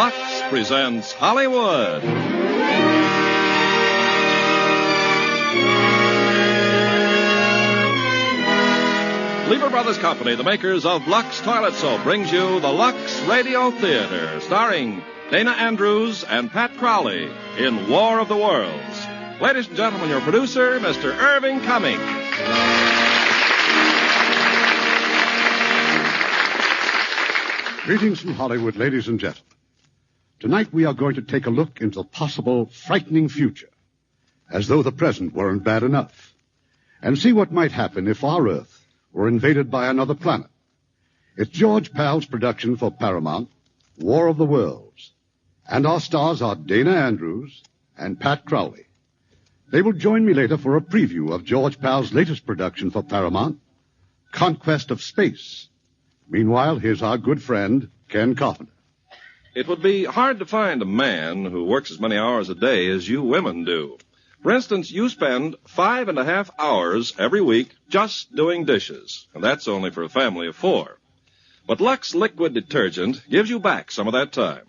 Lux presents Hollywood. Lever Brothers Company, the makers of Lux Toilet Soap, brings you the Lux Radio Theatre, starring Dana Andrews and Pat Crowley in War of the Worlds. Ladies and gentlemen, your producer, Mr. Irving Cummings. Greetings from Hollywood, ladies and gentlemen. Tonight we are going to take a look into the possible frightening future, as though the present weren't bad enough, and see what might happen if our Earth were invaded by another planet. It's George Pal's production for Paramount, War of the Worlds, and our stars are Dana Andrews and Pat Crowley. They will join me later for a preview of George Pal's latest production for Paramount, Conquest of Space. Meanwhile, here's our good friend, Ken Carpenter. It would be hard to find a man who works as many hours a day as you women do. For instance, you spend 5.5 hours every week just doing dishes, and that's only for a family of 4. But Lux Liquid Detergent gives you back some of that time.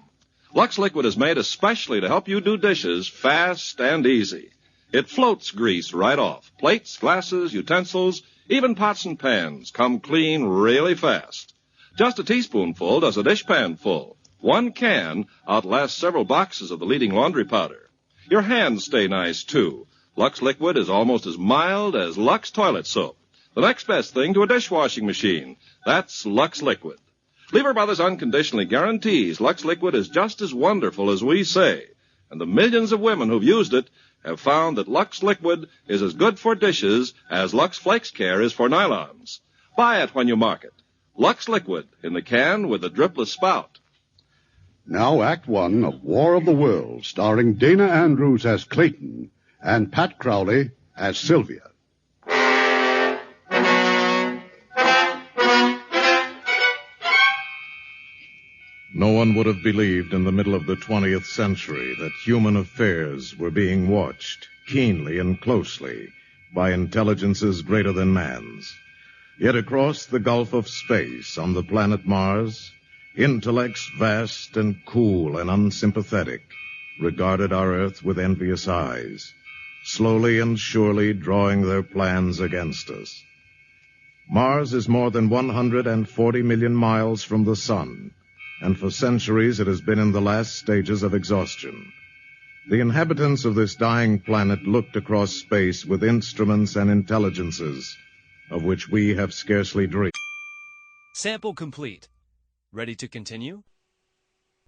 Lux Liquid is made especially to help you do dishes fast and easy. It floats grease right off. Plates, glasses, utensils, even pots and pans come clean really fast. Just a teaspoonful does a dishpan full. 1 can outlasts several boxes of the leading laundry powder. Your hands stay nice, too. Lux Liquid is almost as mild as Lux Toilet Soap. The next best thing to a dishwashing machine. That's Lux Liquid. Lever Brothers unconditionally guarantees Lux Liquid is just as wonderful as we say. And the millions of women who've used it have found that Lux Liquid is as good for dishes as Lux Flakes Care is for nylons. Buy it when you market. Lux Liquid in the can with the dripless spout. Now, Act One of War of the Worlds, starring Dana Andrews as Clayton and Pat Crowley as Sylvia. No one would have believed in the middle of the 20th century that human affairs were being watched keenly and closely by intelligences greater than man's. Yet across the gulf of space on the planet Mars, intellects vast and cool and unsympathetic regarded our Earth with envious eyes, slowly and surely drawing their plans against us. Mars is more than 140 million miles from the sun, and for centuries it has been in the last stages of exhaustion. The inhabitants of this dying planet looked across space with instruments and intelligences of which we have scarcely dreamed. Sample complete. Ready to continue?